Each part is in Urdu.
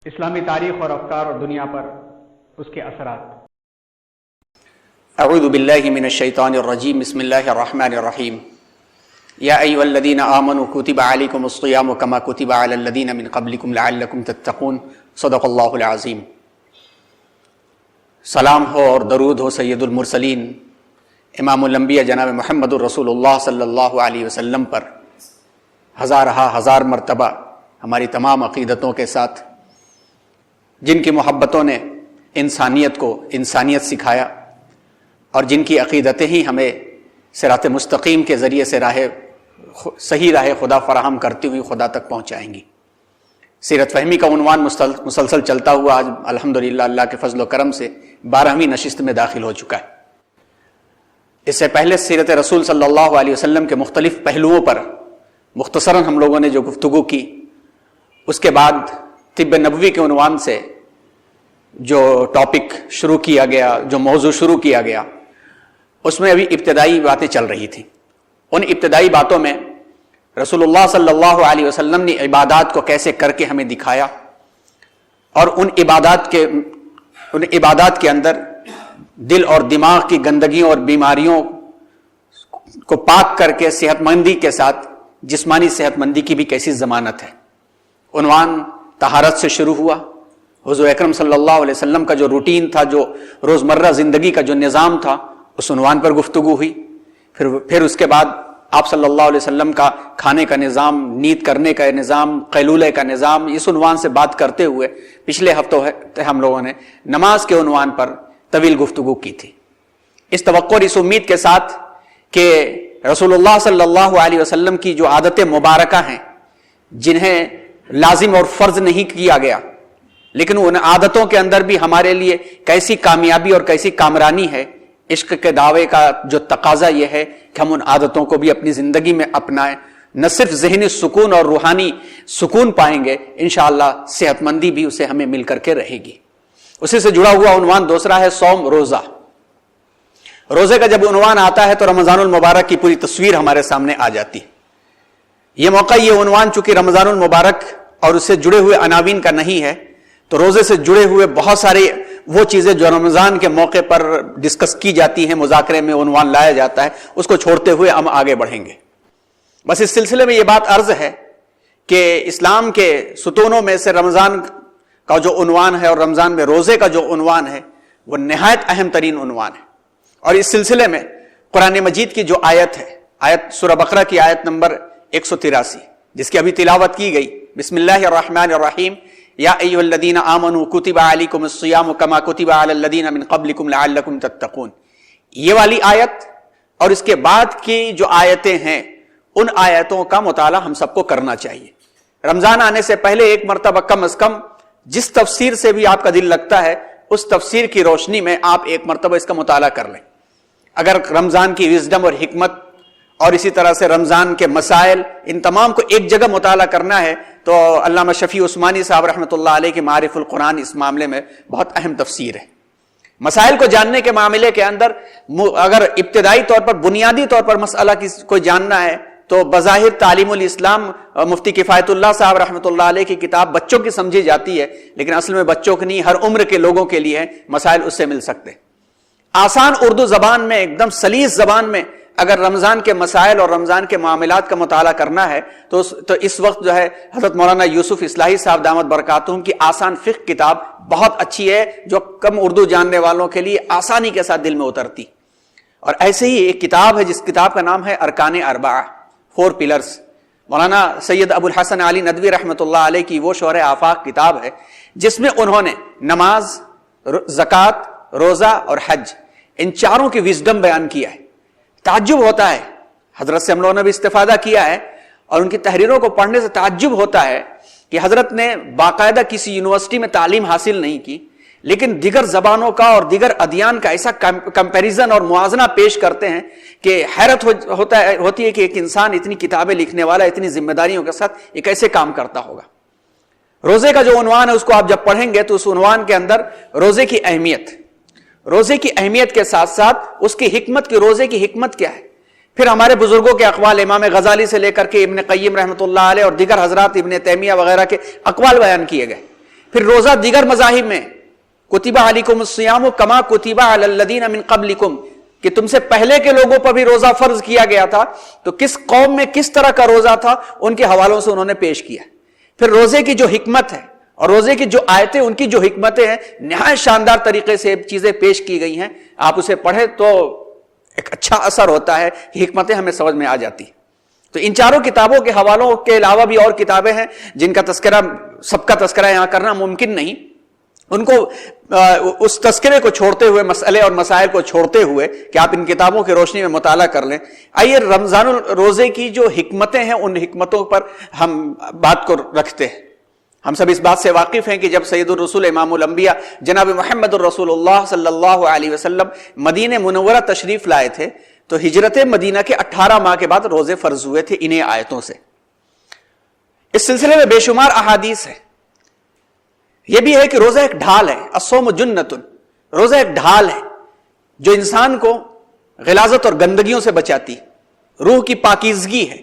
اسلامی تاریخ اور افکار اور دنیا پر اس کے اثرات۔ اعوذ باللہ من الشیطان الرجیم، بسم اللہ الرحمن الرحیم۔ یا ایھا الذین آمنوا کتب علیکم الصیام کما کتب علی الذین من قبلکم لعلکم تتقون، صدق اللہ العظیم۔ سلام ہو اور درود ہو سید المرسلین امام الانبیاء جناب محمد الرسول اللہ صلی اللہ علیہ وسلم پر، ہزار مرتبہ ہماری تمام عقیدتوں کے ساتھ، جن کی محبتوں نے انسانیت کو انسانیت سکھایا اور جن کی عقیدتیں ہی ہمیں صراط مستقیم کے ذریعے سے صحیح راہ خدا فراہم کرتی ہوئی خدا تک پہنچائیں گی۔ سیرت فہمی کا عنوان مسلسل چلتا ہوا آج الحمدللہ اللہ کے فضل و کرم سے 12ویں نشست میں داخل ہو چکا ہے۔ اس سے پہلے سیرت رسول صلی اللہ علیہ وسلم کے مختلف پہلوؤں پر مختصراً ہم لوگوں نے جو گفتگو کی، اس کے بعد طب نبوی کے عنوان سے جو ٹاپک شروع کیا گیا، جو موضوع شروع کیا گیا، اس میں ابھی ابتدائی باتیں چل رہی تھیں۔ ان ابتدائی باتوں میں رسول اللہ صلی اللہ علیہ وسلم نے عبادات کو کیسے کر کے ہمیں دکھایا، اور ان عبادات کے اندر دل اور دماغ کی گندگیوں اور بیماریوں کو پاک کر کے صحت مندی کے ساتھ جسمانی صحت مندی کی بھی کیسی ضمانت ہے۔ عنوان طہارت سے شروع ہوا۔ حضور اکرم صلی اللہ علیہ وسلم کا جو روٹین تھا، جو روزمرہ زندگی کا جو نظام تھا، اس عنوان پر گفتگو ہوئی۔ پھر اس کے بعد آپ صلی اللہ علیہ وسلم کا کھانے کا نظام، نیند کرنے کا نظام، قیلولے کا نظام، اس عنوان سے بات کرتے ہوئے پچھلے ہفتوں ہم لوگوں نے نماز کے عنوان پر طویل گفتگو کی تھی، اس توقع اور اس امید کے ساتھ کہ رسول اللہ صلی اللہ علیہ وسلم کی جو عادتیں مبارکہ ہیں، جنہیں لازم اور فرض نہیں کیا گیا، لیکن ان عادتوں کے اندر بھی ہمارے لیے کیسی کامیابی اور کیسی کامرانی ہے، عشق کے دعوے کا جو تقاضا یہ ہے کہ ہم ان عادتوں کو بھی اپنی زندگی میں اپنائیں۔ نہ صرف ذہنی سکون اور روحانی سکون پائیں گے، انشاءاللہ صحت مندی بھی اسے ہمیں مل کر کے رہے گی۔ اسی سے جڑا ہوا عنوان دوسرا ہے صوم، روزہ۔ روزے کا جب عنوان آتا ہے تو رمضان المبارک کی پوری تصویر ہمارے سامنے آ جاتی ہے۔ یہ موقع، یہ عنوان چونکہ رمضان المبارک اور اس سے جڑے ہوئے عناوین کا نہیں ہے، تو روزے سے جڑے ہوئے بہت سارے وہ چیزیں جو رمضان کے موقع پر ڈسکس کی جاتی ہیں، مذاکرے میں عنوان لایا جاتا ہے، اس کو چھوڑتے ہوئے ہم آگے بڑھیں گے۔ بس اس سلسلے میں یہ بات عرض ہے کہ اسلام کے ستونوں میں سے رمضان کا جو عنوان ہے اور رمضان میں روزے کا جو عنوان ہے، وہ نہایت اہم ترین عنوان ہے۔ اور اس سلسلے میں قرآن مجید کی جو آیت ہے، آیت سورہ بقرہ کی آیت نمبر 183، جس کی ابھی تلاوت کی گئی، بسم اللہ الرحمن الرحیم، یا ایھا الذین آمنوا کتب علیکم الصیام کما کتب علی الذین من قبلکم لعلکم تتقون، یہ والی آیت اور اس کے بعد کی جو آیتیں ہیں، ان آیتوں کا مطالعہ ہم سب کو کرنا چاہیے۔ رمضان آنے سے پہلے ایک مرتبہ کم از کم جس تفسیر سے بھی آپ کا دل لگتا ہے، اس تفسیر کی روشنی میں آپ ایک مرتبہ اس کا مطالعہ کر لیں۔ اگر رمضان کی وزڈم اور حکمت اور اسی طرح سے رمضان کے مسائل، ان تمام کو ایک جگہ مطالعہ کرنا ہے تو علامہ شفیع عثمانی صاحب رحمۃ اللہ علیہ کی معارف القرآن اس معاملے میں بہت اہم تفسیر ہے۔ مسائل کو جاننے کے معاملے کے اندر اگر ابتدائی طور پر، بنیادی طور پر مسئلہ کو جاننا ہے تو بظاہر تعلیم الاسلام مفتی کفایت اللہ صاحب رحمۃ اللہ علیہ کی کتاب بچوں کی سمجھی جاتی ہے، لیکن اصل میں بچوں کی نہیں، ہر عمر کے لوگوں کے لیے مسائل اس سے مل سکتے۔ آسان اردو زبان میں، ایک دم سلیس زبان میں اگر رمضان کے مسائل اور رمضان کے معاملات کا مطالعہ کرنا ہے تو اس وقت جو ہے حضرت مولانا یوسف اصلاحی صاحب دامت برکاتہم کی آسان فقہ کتاب بہت اچھی ہے، جو کم اردو جاننے والوں کے لیے آسانی کے ساتھ دل میں اترتی۔ اور ایسے ہی ایک کتاب ہے جس کتاب کا نام ہے ارکان اربعہ، 4 پلرز، مولانا سید ابو الحسن علی ندوی رحمۃ اللہ علیہ کی وہ شرح آفاق کتاب ہے، جس میں انہوں نے نماز، زکوٰۃ، روزہ اور حج، ان چاروں کی وزڈم بیان کیا ہے۔ تعجب ہوتا ہے، حضرت سے ہم لوگوں نے بھی استفادہ کیا ہے، اور ان کی تحریروں کو پڑھنے سے تعجب ہوتا ہے کہ حضرت نے باقاعدہ کسی یونیورسٹی میں تعلیم حاصل نہیں کی، لیکن دیگر زبانوں کا اور دیگر ادیان کا ایسا کمپیریزن اور موازنہ پیش کرتے ہیں کہ حیرت ہوتی ہے کہ ایک انسان اتنی کتابیں لکھنے والا اتنی ذمہ داریوں کے ساتھ یہ کیسے کام کرتا ہوگا۔ روزے کا جو عنوان ہے، اس کو آپ جب پڑھیں گے تو اس عنوان کے اندر روزے کی اہمیت کے ساتھ ساتھ اس کی حکمت کی، روزے کی حکمت کیا ہے، پھر ہمارے بزرگوں کے اقوال، امام غزالی سے لے کر کے ابن قیم رحمۃ اللہ علیہ اور دیگر حضرات، ابن تیمیہ وغیرہ کے اقوال بیان کیے گئے۔ پھر روزہ دیگر مذاہب میں کتب علیکم الصیام کما کتب علی الذین من قبلکم، کہ تم سے پہلے کے لوگوں پر بھی روزہ فرض کیا گیا تھا، تو کس قوم میں کس طرح کا روزہ تھا ان کے حوالوں سے انہوں نے پیش کیا۔ پھر روزے کی جو حکمت ہے اور روزے کی جو آیتیں، ان کی جو حکمتیں ہیں، نہایت شاندار طریقے سے چیزیں پیش کی گئی ہیں، آپ اسے پڑھیں تو ایک اچھا اثر ہوتا ہے، حکمتیں ہمیں سمجھ میں آ جاتی ہیں۔ تو ان چاروں کتابوں کے حوالوں کے علاوہ بھی اور کتابیں ہیں جن کا تذکرہ، سب کا تذکرہ یہاں کرنا ممکن نہیں، ان کو اس تذکرے کو چھوڑتے ہوئے، مسئلے اور مسائل کو چھوڑتے ہوئے کہ آپ ان کتابوں کی روشنی میں مطالعہ کر لیں۔ آئیے رمضان الروزے کی جو حکمتیں ہیں ان حکمتوں پر ہم بات کو رکھتے ہیں۔ ہم سب اس بات سے واقف ہیں کہ جب سید الرسول امام الانبیاء جناب محمد الرسول اللہ صلی اللہ علیہ وسلم مدینہ منورہ تشریف لائے تھے تو ہجرت مدینہ کے 18 ماہ کے بعد روزے فرض ہوئے تھے انہیں آیتوں سے۔ اس سلسلے میں بے شمار احادیث ہیں۔ یہ بھی ہے کہ روزہ ایک ڈھال ہے، الصوم جنۃ، روزہ ایک ڈھال ہے جو انسان کو غلاظت اور گندگیوں سے بچاتی، روح کی پاکیزگی ہے۔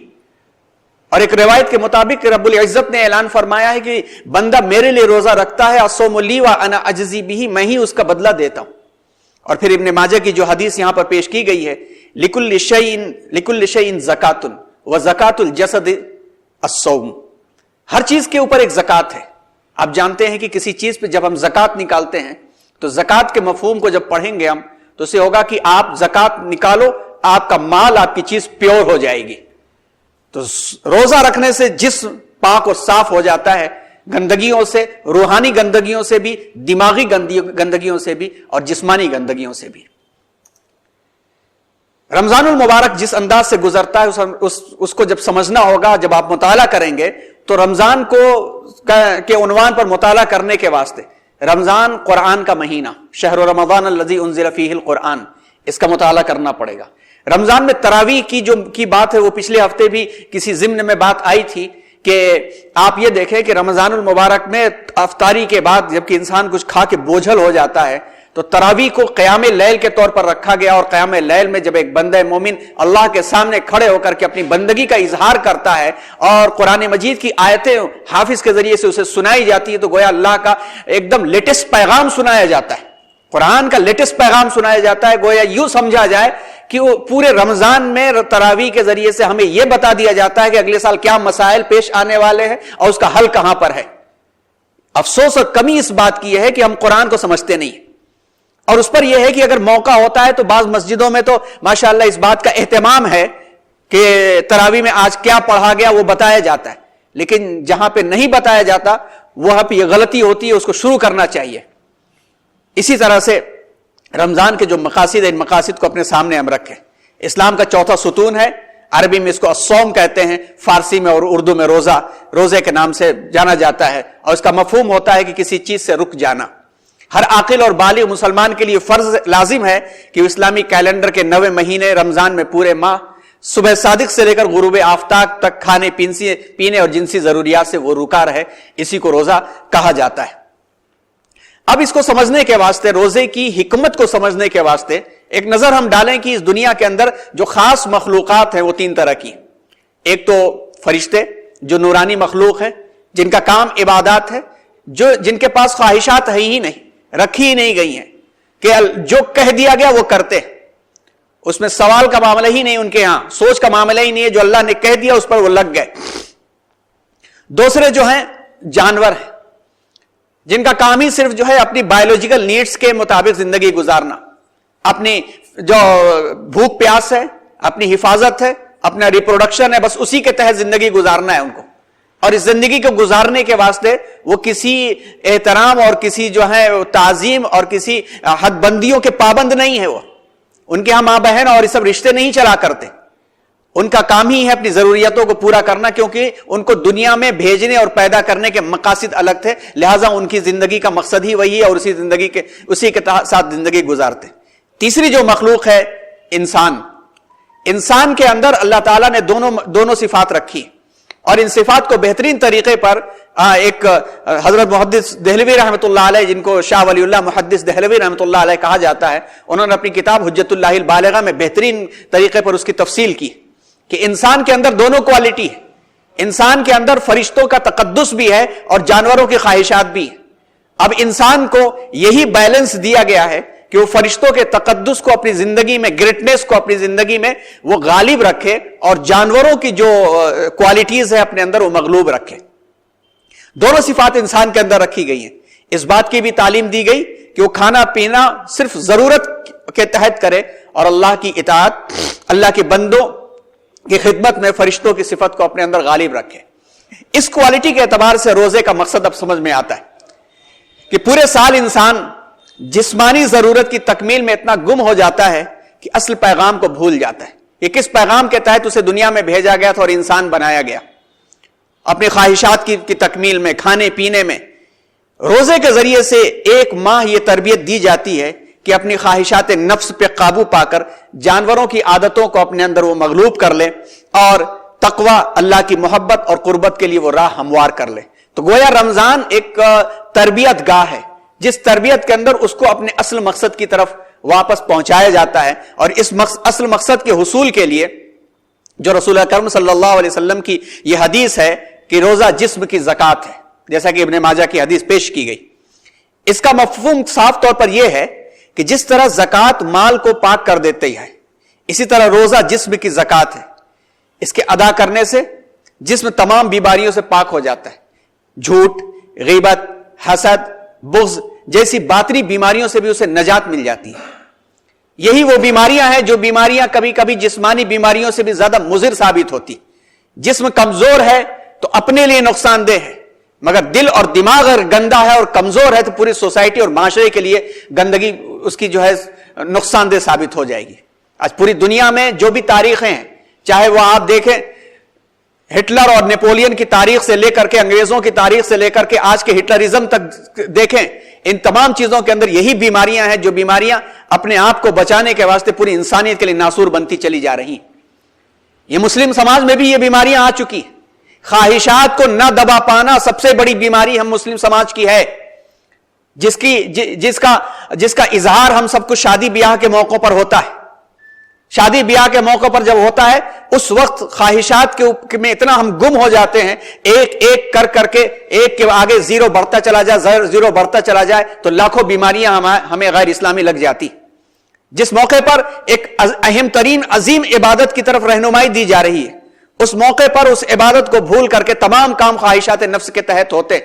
اور ایک روایت کے مطابق رب العزت نے اعلان فرمایا ہے کہ بندہ میرے لیے روزہ رکھتا ہے، الصوم لی وانا اجزی بہ، میں ہی اس کا بدلہ دیتا ہوں۔ اور پھر ابن ماجہ کی جو حدیث یہاں پر پیش کی گئی ہے، لکل شیء زکات وزکات الجسد الصوم، ہر چیز کے اوپر ایک زکات ہے۔ آپ جانتے ہیں کہ کسی چیز پہ جب ہم زکات نکالتے ہیں تو زکات کے مفہوم کو جب پڑھیں گے ہم تو اسے ہوگا کہ آپ زکات نکالو، آپ کا مال، آپ کی چیز پیور ہو جائے گی۔ تو روزہ رکھنے سے جسم پاک اور صاف ہو جاتا ہے گندگیوں سے، روحانی گندگیوں سے بھی، دماغی گندگیوں سے بھی، اور جسمانی گندگیوں سے بھی۔ رمضان المبارک جس انداز سے گزرتا ہے اس کو جب سمجھنا ہوگا، جب آپ مطالعہ کریں گے تو رمضان کے عنوان پر مطالعہ کرنے کے واسطے رمضان قرآن کا مہینہ، شہر رمضان الذی انزل فیہ القرآن، اس کا مطالعہ کرنا پڑے گا۔ رمضان میں تراویح کی بات ہے، وہ پچھلے ہفتے بھی کسی ضمن میں بات آئی تھی کہ آپ یہ دیکھیں کہ رمضان المبارک میں افطاری کے بعد جبکہ انسان کچھ کھا کے بوجھل ہو جاتا ہے تو تراویح کو قیام لیل کے طور پر رکھا گیا، اور قیام لیل میں جب ایک بندہ مومن اللہ کے سامنے کھڑے ہو کر کے اپنی بندگی کا اظہار کرتا ہے اور قرآن مجید کی آیتیں حافظ کے ذریعے سے اسے سنائی جاتی ہے تو گویا اللہ کا ایک دم لیٹسٹ پیغام سنایا جاتا ہے، قرآن کا لیٹسٹ پیغام سنایا جاتا ہے۔ گویا یوں سمجھا جائے کہ وہ پورے رمضان میں تراویح کے ذریعے سے ہمیں یہ بتا دیا جاتا ہے کہ اگلے سال کیا مسائل پیش آنے والے ہیں اور اس کا حل کہاں پر ہے۔ افسوس اور کمی اس بات کی ہے کہ ہم قرآن کو سمجھتے نہیں، اور اس پر یہ ہے کہ اگر موقع ہوتا ہے تو بعض مسجدوں میں تو ماشاءاللہ اس بات کا اہتمام ہے کہ تراویح میں آج کیا پڑھا گیا وہ بتایا جاتا ہے، لیکن جہاں پہ نہیں بتایا جاتا وہاں پہ یہ غلطی ہوتی ہے، اس کو شروع کرنا چاہیے۔ اسی طرح سے رمضان کے جو مقاصد ہیں، ان مقاصد کو اپنے سامنے ہم رکھیں۔ اسلام کا چوتھا ستون ہے، عربی میں اس کو الصوم کہتے ہیں، فارسی میں اور اردو میں روزے کے نام سے جانا جاتا ہے، اور اس کا مفہوم ہوتا ہے کہ کسی چیز سے رک جانا۔ ہر عاقل اور بالغ مسلمان کے لیے فرض لازم ہے کہ وہ اسلامی کیلنڈر کے 9 مہینے رمضان میں پورے ماہ صبح صادق سے لے کر غروب آفتاب تک کھانے پینے اور جنسی ضروریات سے وہ روکا رہے، اسی کو روزہ کہا جاتا ہے۔ اب اس کو سمجھنے کے واسطے، روزے کی حکمت کو سمجھنے کے واسطے ایک نظر ہم ڈالیں کہ اس دنیا کے اندر جو خاص مخلوقات ہیں وہ 3 طرح کی۔ ایک تو فرشتے جو نورانی مخلوق ہیں، جن کا کام عبادات ہے، جن کے پاس خواہشات ہے ہی نہیں، رکھی ہی نہیں گئی ہیں، کہ جو کہہ دیا گیا وہ کرتے، اس میں سوال کا معاملہ ہی نہیں، ان کے ہاں سوچ کا معاملہ ہی نہیں ہے، جو اللہ نے کہہ دیا اس پر وہ لگ گئے۔ دوسرے جو ہیں جانور ہیں، جن کا کام ہی صرف جو ہے اپنی بایولوجیکل نیڈز کے مطابق زندگی گزارنا، اپنی جو بھوک پیاس ہے، اپنی حفاظت ہے، اپنا ریپروڈکشن ہے، بس اسی کے تحت زندگی گزارنا ہے ان کو، اور اس زندگی کو گزارنے کے واسطے وہ کسی احترام اور کسی جو ہے تعظیم اور کسی حد بندیوں کے پابند نہیں ہے۔ وہ ان کے ہاں ماں بہن اور یہ سب رشتے نہیں چلا کرتے، ان کا کام ہی ہے اپنی ضروریتوں کو پورا کرنا، کیونکہ ان کو دنیا میں بھیجنے اور پیدا کرنے کے مقاصد الگ تھے، لہٰذا ان کی زندگی کا مقصد ہی وہی ہے، اور اسی کے ساتھ زندگی گزارتے۔ تیسری جو مخلوق ہے انسان کے اندر اللہ تعالیٰ نے دونوں صفات رکھی، اور ان صفات کو بہترین طریقے پر ایک حضرت محدث دہلوی رحمۃ اللہ علیہ، جن کو شاہ ولی اللہ محدث دہلوی رحمۃ اللہ علیہ کہا جاتا ہے، انہوں نے اپنی کتاب حجت اللہ البالغہ میں بہترین طریقے پر اس کی تفصیل کی کہ انسان کے اندر دونوں کوالٹی ہے۔ انسان کے اندر فرشتوں کا تقدس بھی ہے اور جانوروں کی خواہشات بھی ہیں۔ اب انسان کو یہی بیلنس دیا گیا ہے کہ وہ فرشتوں کے تقدس کو اپنی زندگی میں، گریٹنس کو اپنی زندگی میں وہ غالب رکھے، اور جانوروں کی جو کوالٹیز ہے اپنے اندر وہ مغلوب رکھے۔ دونوں صفات انسان کے اندر رکھی گئی ہیں۔ اس بات کی بھی تعلیم دی گئی کہ وہ کھانا پینا صرف ضرورت کے تحت کرے، اور اللہ کی اطاعت، اللہ کے بندوں کی خدمت میں فرشتوں کی صفت کو اپنے اندر غالب رکھے۔ اس کوالٹی کے اعتبار سے روزے کا مقصد اب سمجھ میں آتا ہے کہ پورے سال انسان جسمانی ضرورت کی تکمیل میں اتنا گم ہو جاتا ہے کہ اصل پیغام کو بھول جاتا ہے۔ یہ کس پیغام کے تحت اسے دنیا میں بھیجا گیا تھا اور انسان بنایا گیا؟ اپنی خواہشات کی تکمیل میں، کھانے پینے میں۔ روزے کے ذریعے سے ایک ماہ یہ تربیت دی جاتی ہے کہ اپنی خواہشات نفس پہ قابو پا کر جانوروں کی عادتوں کو اپنے اندر وہ مغلوب کر لے، اور تقوی، اللہ کی محبت اور قربت کے لیے وہ راہ ہموار کر لے۔ تو گویا رمضان ایک تربیت گاہ ہے، جس تربیت کے اندر اس کو اپنے اصل مقصد کی طرف واپس پہنچایا جاتا ہے، اور اس اصل مقصد کے حصول کے لیے جو رسول اکرم صلی اللہ علیہ وسلم کی یہ حدیث ہے کہ روزہ جسم کی زکات ہے، جیسا کہ ابن ماجہ کی حدیث پیش کی گئی، اس کا مفہوم صاف طور پر یہ ہے کہ جس طرح زکات مال کو پاک کر دیتی ہے، اسی طرح روزہ جسم کی زکات ہے۔ اس کے ادا کرنے سے جسم تمام بیماریوں سے پاک ہو جاتا ہے، جھوٹ، غیبت، حسد، بغض جیسی باطنی بیماریوں سے بھی اسے نجات مل جاتی ہے۔ یہی وہ بیماریاں ہیں جو بیماریاں کبھی کبھی جسمانی بیماریوں سے بھی زیادہ مضر ثابت ہوتی۔ جسم کمزور ہے تو اپنے لیے نقصان دہ ہے، مگر دل اور دماغ اگر گندا ہے اور کمزور ہے تو پوری سوسائٹی اور معاشرے کے لیے گندگی اس کی جو ہے نقصان دہ ثابت ہو جائے گی۔ آج پوری دنیا میں جو بھی تاریخیں ہیں، چاہے وہ آپ دیکھیں ہٹلر اور نیپولین کی تاریخ سے لے کر کے، انگریزوں کی تاریخ سے لے کر کے آج کے ہٹلرزم تک دیکھیں، ان تمام چیزوں کے اندر یہی بیماریاں ہیں، جو بیماریاں اپنے آپ کو بچانے کے واسطے پوری انسانیت کے لیے ناسور بنتی چلی جا رہی ہیں۔ یہ مسلم سماج میں بھی یہ بیماریاں آ چکی ہیں۔ خواہشات کو نہ دبا پانا سب سے بڑی بیماری ہم مسلم سماج کی ہے، جس کا اظہار ہم سب کو شادی بیاہ کے موقع پر ہوتا ہے۔ شادی بیاہ کے موقع پر جب ہوتا ہے، اس وقت خواہشات کے میں اتنا ہم گم ہو جاتے ہیں، ایک ایک کر کے ایک کے آگے زیرو بڑھتا چلا جائے، زیرو بڑھتا چلا جائے تو لاکھوں بیماریاں ہمیں غیر اسلامی لگ جاتی۔ جس موقع پر ایک اہم ترین عظیم عبادت کی طرف رہنمائی دی جا رہی ہے، اس موقع پر اس عبادت کو بھول کر کے تمام کام خواہشات نفس کے تحت ہوتے،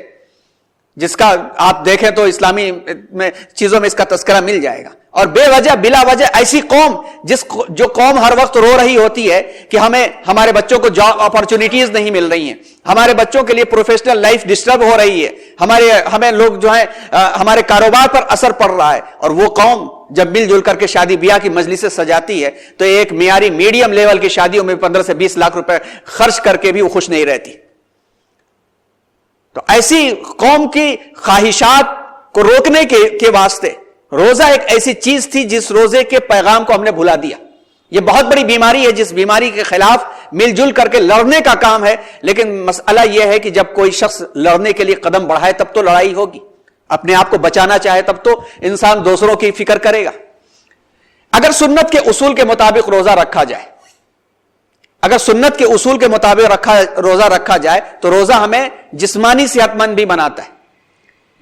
جس کا آپ دیکھیں تو اسلامی میں چیزوں میں اس کا تذکرہ مل جائے گا۔ اور بے وجہ بلا وجہ ایسی قوم جو قوم ہر وقت رو رہی ہوتی ہے کہ ہمارے بچوں کو جاب اپرچونٹیز نہیں مل رہی ہیں، ہمارے بچوں کے لیے پروفیشنل لائف ڈسٹرب ہو رہی ہے، ہمیں لوگ جو ہیں ہمارے کاروبار پر اثر پڑ رہا ہے، اور وہ قوم جب مل جل کر کے شادی بیاہ کی مجلسیں سجاتی ہے تو ایک معیاری میڈیم لیول کی شادیوں میں 15 سے 20 لاکھ روپے خرچ کر کے بھی وہ خوش نہیں رہتی۔ تو ایسی قوم کی خواہشات کو روکنے کے واسطے روزہ ایک ایسی چیز تھی جس روزے کے پیغام کو ہم نے بھلا دیا۔ یہ بہت بڑی بیماری ہے، جس بیماری کے خلاف مل جل کر کے لڑنے کا کام ہے، لیکن مسئلہ یہ ہے کہ جب کوئی شخص لڑنے کے لیے قدم بڑھائے تب تو لڑائی ہوگی، اپنے آپ کو بچانا چاہے تب تو انسان دوسروں کی فکر کرے گا۔ اگر سنت کے اصول کے مطابق روزہ رکھا جائے، اگر سنت کے اصول کے مطابق روزہ رکھا جائے تو روزہ ہمیں جسمانی صحت مند بھی بناتا ہے۔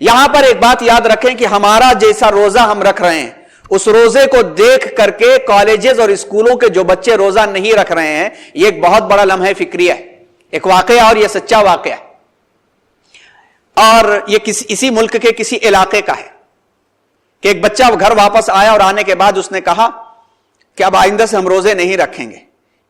یہاں پر ایک بات یاد رکھیں کہ ہمارا جیسا روزہ ہم رکھ رہے ہیں، اس روزے کو دیکھ کر کے کالجز اور اسکولوں کے جو بچے روزہ نہیں رکھ رہے ہیں، یہ ایک بہت بڑا لمحہ فکریہ ہے، ایک واقعہ، اور یہ سچا واقعہ ہے، اور یہ اسی ملک کے کسی علاقے کا ہے کہ ایک بچہ گھر واپس آیا اور آنے کے بعد اس نے کہا کہ اب آئندہ سے ہم روزے نہیں رکھیں گے،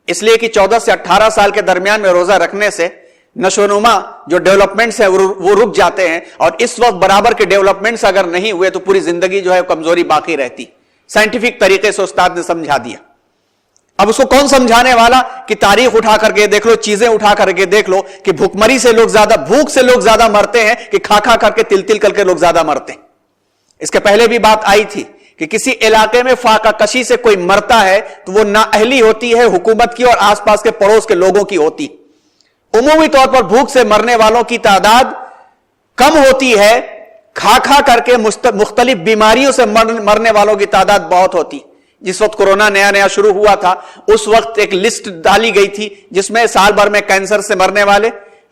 اس لیے کہ 14 سے 18 سال کے درمیان میں روزہ رکھنے سے نشو و نما جو ڈیولپمنٹس ہیں وہ رک جاتے ہیں، اور اس وقت برابر کے ڈیولپمنٹس اگر نہیں ہوئے تو پوری زندگی جو ہے کمزوری باقی رہتی۔ سائنٹیفک طریقے سے استاد نے سمجھا دیا۔ اب اس کو کون سمجھانے والا کہ تاریخ اٹھا کر کے دیکھ لو، چیزیں اٹھا کر کے دیکھ لو کہ بھوکمری سے لوگ زیادہ، بھوک سے لوگ زیادہ مرتے ہیں کہ کھا کھا کر کے تل تل کر کے لوگ زیادہ مرتے ہیں۔ اس کے پہلے بھی بات آئی تھی کہ کسی علاقے میں فاقہ کشی سے کوئی مرتا ہے تو وہ نااہلی ہوتی ہے حکومت کی اور آس پاس کے پڑوس کے لوگوں کی ہوتی۔ عمومی طور پر بھوک سے مرنے والوں کی تعداد کم ہوتی ہے، کھا کھا کر کے مختلف بیماریوں سے مرنے والوں کی تعداد بہت ہوتی۔ جس وقت کورونا نیا شروع ہوا تھا اس وقت ایک لسٹ ڈالی گئی تھی جس میں سال بھر میں کینسر سے مرنے والے،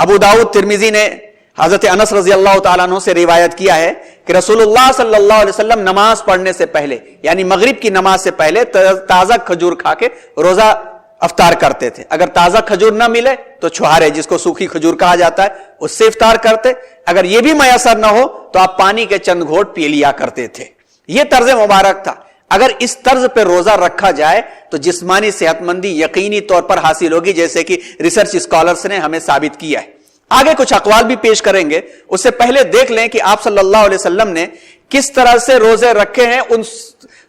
ابو داؤد ترمذی نے حضرت انس رضی اللہ تعالیٰ عنہ سے روایت کیا ہے کہ رسول اللہ صلی اللہ علیہ وسلم نماز پڑھنے سے پہلے یعنی مغرب کی نماز سے پہلے تازہ کھجور کھا کے روزہ افطار کرتے تھے. اگر تازہ کھجور نہ ملے تو چھہارے جس کو سوکھی کھجور کہا جاتا ہے اس سے افطار کرتے. اگر یہ بھی میسر نہ ہو تو آپ پانی کے چند گھونٹ پی لیا کرتے تھے. یہ طرز مبارک تھا. اگر اس طرز پہ روزہ رکھا جائے تو جسمانی صحت مندی یقینی طور پر حاصل ہوگی, جیسے کہ ریسرچ اسکالرز نے ہمیں ثابت کیا ہے. آگے کچھ اقوال بھی پیش کریں گے, اس سے پہلے دیکھ لیں کہ آپ صلی اللہ علیہ وسلم نے کس طرح سے روزے رکھے ہیں. ان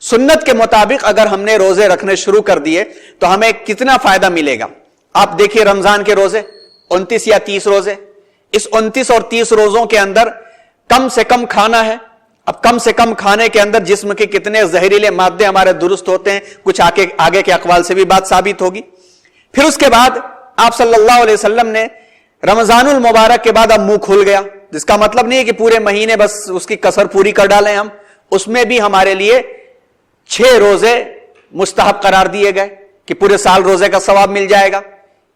سنت کے مطابق اگر ہم نے روزے رکھنے شروع کر دیے تو ہمیں کتنا فائدہ ملے گا. آپ دیکھیے رمضان کے روزے 29 یا 30 روزے, اس 29 اور 30 روزوں کے اندر کم سے کم کھانا ہے. اب کم سے کم کھانے کے اندر جسم کے کتنے زہریلے مادے ہمارے درست ہوتے ہیں, کچھ آگے کے اقوال سے بھی بات ثابت ہوگی. پھر اس کے بعد آپ صلی اللہ علیہ وسلم نے رمضان المبارک کے بعد اب منہ کھل گیا, جس کا مطلب نہیں ہے کہ پورے مہینے بس اس کی کسر پوری کر ڈالیں ہم. اس میں بھی ہمارے لیے 6 روزے مستحب قرار دیے گئے کہ پورے سال روزے کا ثواب مل جائے گا.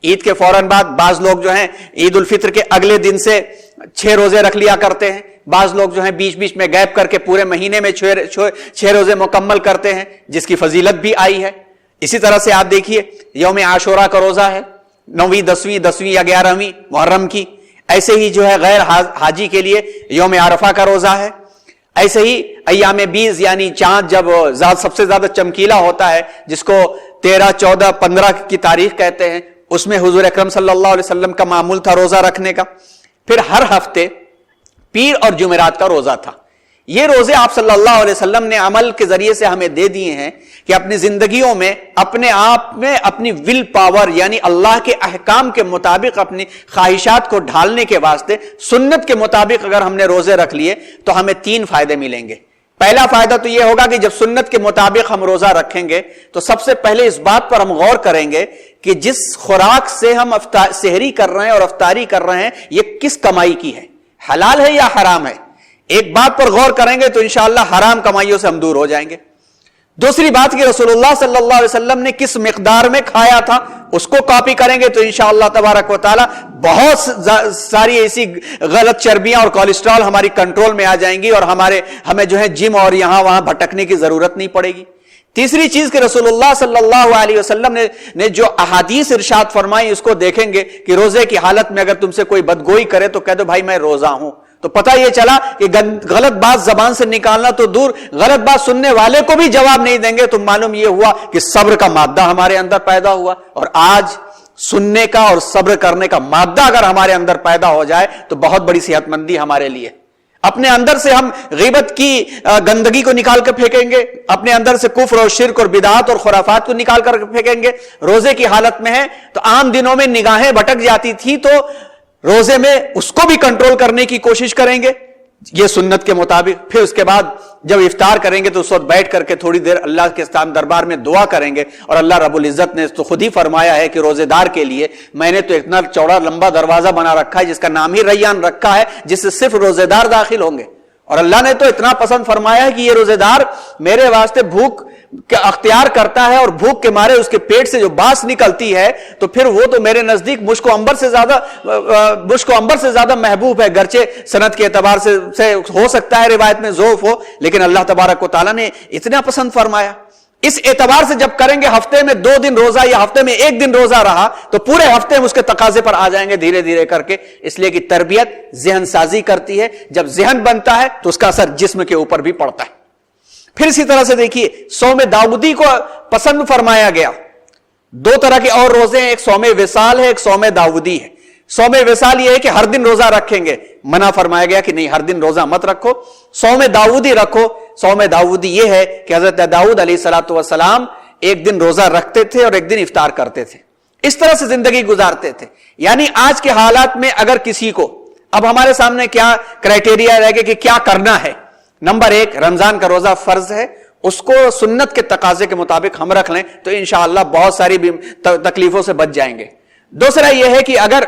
عید کے فوراً بعد بعض لوگ جو ہیں عید الفطر کے اگلے دن سے 6 روزے رکھ لیا کرتے ہیں. بعض لوگ جو ہیں بیچ بیچ میں گیپ کر کے پورے مہینے میں 6 روزے مکمل کرتے ہیں, جس کی فضیلت بھی آئی ہے. اسی طرح سے آپ دیکھیے یوم عاشورہ کا روزہ ہے 9ویں 10ویں یا 11ویں محرم کی. ایسے ہی جو ہے غیر حاجی کے لیے یوم عرفہ کا روزہ ہے. ایسے ہی ایام 20 یعنی چاند جب سب سے زیادہ چمکیلا ہوتا ہے, جس کو 13, 14, 15 کی تاریخ کہتے ہیں, اس میں حضور اکرم صلی اللہ علیہ وسلم کا معمول تھا روزہ رکھنے کا. پھر ہر ہفتے پیر اور جمعرات کا روزہ تھا. یہ روزے آپ صلی اللہ علیہ وسلم نے عمل کے ذریعے سے ہمیں دے دیے ہیں کہ اپنی زندگیوں میں اپنے آپ میں اپنی ول پاور یعنی اللہ کے احکام کے مطابق اپنی خواہشات کو ڈھالنے کے واسطے سنت کے مطابق اگر ہم نے روزے رکھ لیے تو ہمیں 3 فائدے ملیں گے. پہلا فائدہ تو یہ ہوگا کہ جب سنت کے مطابق ہم روزہ رکھیں گے تو سب سے پہلے اس بات پر ہم غور کریں گے کہ جس خوراک سے ہم سحری کر رہے ہیں اور افطاری کر رہے ہیں یہ کس کمائی کی ہے, حلال ہے یا حرام ہے. ایک بات پر غور کریں گے تو انشاءاللہ حرام کمائیوں سے ہم دور ہو جائیں گے. دوسری بات کہ رسول اللہ صلی اللہ علیہ وسلم نے کس مقدار میں کھایا تھا اس کو کاپی کریں گے تو انشاءاللہ تبارک و تعالی بہت ساری ایسی غلط چربیاں اور کولیسٹرول ہماری کنٹرول میں آ جائیں گی اور ہمیں جو ہے جم اور یہاں وہاں بھٹکنے کی ضرورت نہیں پڑے گی. تیسری چیز کہ رسول اللہ صلی اللہ علیہ وسلم نے جو احادیث ارشاد فرمائی اس کو دیکھیں گے کہ روزے کی حالت میں اگر تم سے کوئی بدگوئی کرے تو کہہ دو بھائی میں روزہ ہوں. تو پتہ یہ چلا کہ غلط بات زبان سے نکالنا تو دور, غلط بات سننے والے کو بھی جواب نہیں دیں گے. تو معلوم یہ ہوا کہ صبر کا مادہ ہمارے اندر پیدا ہوا. اور آج سننے کا اور صبر کرنے کا مادہ اگر ہمارے اندر پیدا ہو جائے تو بہت بڑی صحت مندی ہمارے لیے. اپنے اندر سے ہم غیبت کی گندگی کو نکال کر پھینکیں گے, اپنے اندر سے کفر اور شرک اور بدعات اور خرافات کو نکال کر پھینکیں گے. روزے کی حالت میں ہے تو عام دنوں میں نگاہیں بھٹک جاتی تھی تو روزے میں اس کو بھی کنٹرول کرنے کی کوشش کریں گے یہ سنت کے مطابق. پھر اس کے بعد جب افطار کریں گے تو اس وقت بیٹھ کر کے تھوڑی دیر اللہ کے دربار میں دعا کریں گے. اور اللہ رب العزت نے تو خود ہی فرمایا ہے کہ روزے دار کے لیے میں نے تو اتنا چوڑا لمبا دروازہ بنا رکھا ہے جس کا نام ہی ریان رکھا ہے, جس سے صرف روزے دار داخل ہوں گے. اور اللہ نے تو اتنا پسند فرمایا ہے کہ یہ روزے دار میرے واسطے بھوک کا اختیار کرتا ہے اور بھوک کے مارے اس کے پیٹ سے جو باس نکلتی ہے تو پھر وہ تو میرے نزدیک مشک و عنبر سے زیادہ محبوب ہے. گرچہ سند کے اعتبار سے ہو سکتا ہے روایت میں ضعف ہو, لیکن اللہ تبارک و تعالیٰ نے اتنا پسند فرمایا. اس اعتبار سے جب کریں گے ہفتے میں 2 دن روزہ یا ہفتے میں 1 دن روزہ رہا تو پورے ہفتے ہم اس کے تقاضے پر آ جائیں گے دھیرے دھیرے کر کے. اس لیے کہ تربیت ذہن سازی کرتی ہے, جب ذہن بنتا ہے تو اس کا اثر جسم کے اوپر بھی پڑتا ہے. پھر اسی طرح سے دیکھیے صوم داؤدی کو پسند فرمایا گیا. 2 طرح کے اور روزے ہیں, ایک صوم وصال ہے, ایک صوم داؤدی ہے. صوم وصال یہ ہے کہ ہر دن روزہ رکھیں گے, منع فرمایا گیا کہ نہیں ہر دن روزہ مت رکھو, صوم داؤدی رکھو. صوم داؤدی یہ ہے کہ حضرت داؤد علیہ الصلوۃ والسلام ایک دن روزہ رکھتے تھے اور ایک دن افطار کرتے تھے. اس طرح سے زندگی گزارتے تھے. یعنی آج کے حالات میں اگر کسی کو, اب ہمارے سامنے کیا کرائٹیریا رہ گیا کہ کیا کرنا ہے. نمبر 1 رمضان کا روزہ فرض ہے, اس کو سنت کے تقاضے کے مطابق ہم رکھ لیں تو انشاءاللہ بہت ساری تکلیفوں سے بچ جائیں گے. دوسرا یہ ہے کہ اگر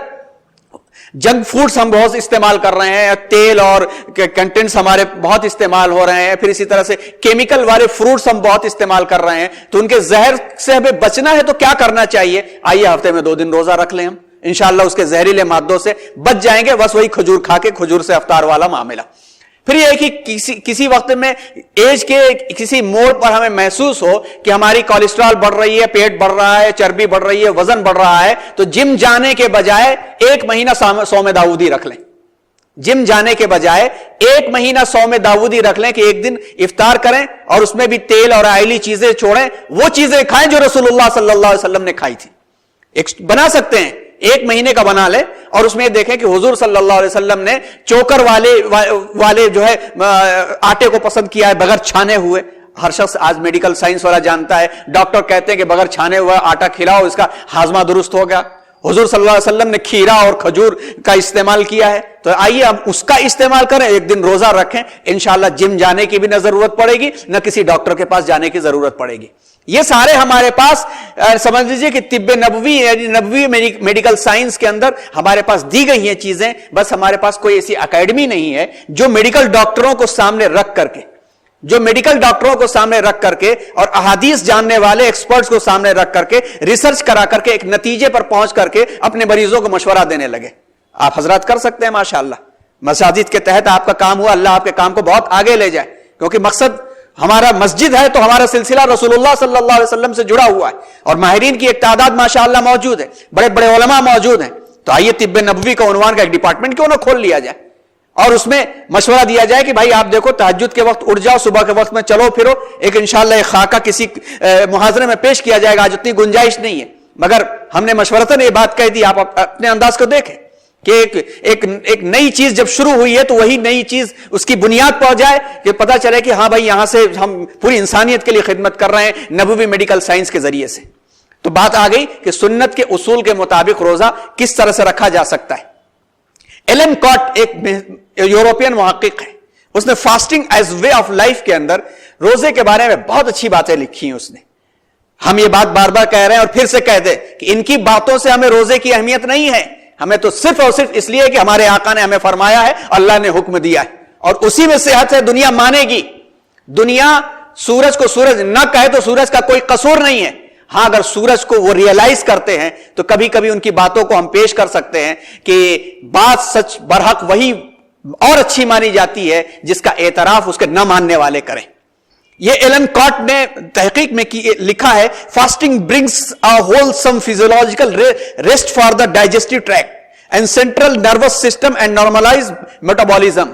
جنک فوڈز ہم بہت استعمال کر رہے ہیں, تیل اور کنٹینٹس ہمارے بہت استعمال ہو رہے ہیں, پھر اسی طرح سے کیمیکل والے فروٹس ہم بہت استعمال کر رہے ہیں, تو ان کے زہر سے ہمیں بچنا ہے تو کیا کرنا چاہیے. آئیے ہفتے میں 2 دن روزہ رکھ لیں ہم. انشاءاللہ اس کے زہریلے مادوں سے بچ جائیں گے. بس وہی کھجور کھا کے کھجور سے افطار والا معاملہ. پھر یہ ہے کہ کسی وقت میں ایج کے کسی موڑ پر ہمیں محسوس ہو کہ ہماری کولیسٹرول بڑھ رہی ہے, پیٹ بڑھ رہا ہے, چربی بڑھ رہی ہے, وزن بڑھ رہا ہے, تو جم جانے کے بجائے 1 مہینہ صوم داؤدی رکھ لیں. جم جانے کے بجائے 1 مہینہ صوم داؤدی رکھ لیں کہ ایک دن افطار کریں اور اس میں بھی تیل اور آئلی چیزیں چھوڑیں, وہ چیزیں کھائیں جو رسول اللہ صلی اللہ علیہ وسلم نے کھائی تھی. ایک بنا سکتے ہیں, 1 مہینے کا بنا لیں, اور اس میں دیکھیں کہ حضور صلی اللہ علیہ وسلم نے چوکر والے جو ہے آٹے کو پسند کیا ہے بغیر چھانے ہوئے. ہر شخص آج میڈیکل سائنس والا جانتا ہے, ڈاکٹر کہتے ہیں کہ بغیر چھانے ہوا آٹا کھلاؤ, اس کا ہاضمہ درست ہو گیا. حضور صلی اللہ علیہ وسلم نے کھیرا اور کھجور کا استعمال کیا ہے, تو آئیے اب اس کا استعمال کریں, ایک دن روزہ رکھیں, انشاءاللہ جم جانے کی بھی نہ ضرورت پڑے گی, نہ کسی ڈاکٹر کے پاس جانے کی ضرورت پڑے گی. یہ سارے ہمارے پاس سمجھ لیجئے کہ طب نبوی میڈیکل سائنس کے اندر ہمارے پاس دی گئی ہیں چیزیں. بس ہمارے پاس کوئی ایسی اکیڈمی نہیں ہے جو میڈیکل ڈاکٹروں کو سامنے رکھ کر کے اور احادیث جاننے والے ایکسپرٹس کو سامنے رکھ کر کے ریسرچ کرا کر کے ایک نتیجے پر پہنچ کر کے اپنے مریضوں کو مشورہ دینے لگے. آپ حضرات کر سکتے ہیں ماشاءاللہ, مساجد کے تحت آپ کا کام ہوا, اللہ آپ کے کام کو بہت آگے لے جائے, کیونکہ مقصد ہمارا مسجد ہے تو ہمارا سلسلہ رسول اللہ صلی اللہ علیہ وسلم سے جڑا ہوا ہے, اور ماہرین کی ایک تعداد ماشاءاللہ موجود ہے, بڑے بڑے علماء موجود ہیں. تو آئیے طب نبوی کا عنوان کا ایک ڈپارٹمنٹ کیوں نہ کھول لیا جائے, اور اس میں مشورہ دیا جائے کہ بھائی آپ دیکھو تہجد کے وقت اٹھ جاؤ, صبح کے وقت میں چلو پھرو, ایک انشاءاللہ ایک خاکہ کسی محاضرے میں پیش کیا جائے گا. آج اتنی گنجائش نہیں ہے, مگر ہم نے مشورتاً یہ بات کہہ دی, آپ اپنے انداز کو دیکھیں کہ ایک نئی چیز جب شروع ہوئی ہے تو وہی نئی چیز اس کی بنیاد پہ جائے کہ پتہ چلے کہ ہاں بھائی یہاں سے ہم پوری انسانیت کے لیے خدمت کر رہے ہیں نبوی میڈیکل سائنس کے ذریعے سے. تو بات آ گئی کہ سنت کے اصول کے مطابق روزہ کس طرح سے رکھا جا سکتا ہے. ایلن کاٹ ایک یورپین محقق ہے, اس نے fasting as way of life کے اندر روزے کے بارے میں بہت اچھی باتیں لکھی ہیں. اس نے, ہم یہ بات بار بار کہہ رہے ہیں اور پھر سے کہہ دیں کہ ان کی باتوں سے ہمیں روزے کی اہمیت نہیں ہے, ہمیں تو صرف اور صرف اس لیے کہ ہمارے آقا نے ہمیں فرمایا ہے, اللہ نے حکم دیا ہے, اور اسی میں صحت ہے. دنیا مانے گی, دنیا سورج کو سورج نہ کہے تو سورج کا کوئی قصور نہیں ہے. ہاں اگر سورج کو وہ ریئلائز کرتے ہیں تو کبھی کبھی ان کی باتوں کو ہم پیش کر سکتے ہیں کہ بات سچ برحق وہی اور اچھی مانی جاتی ہے جس کا اعتراف اس کے نہ ماننے والے کریں. یہ ایلن کاٹ نے تحقیق میں لکھا ہے, fasting brings a wholesome physiological rest for the digestive tract and central nervous system and normalize metabolism.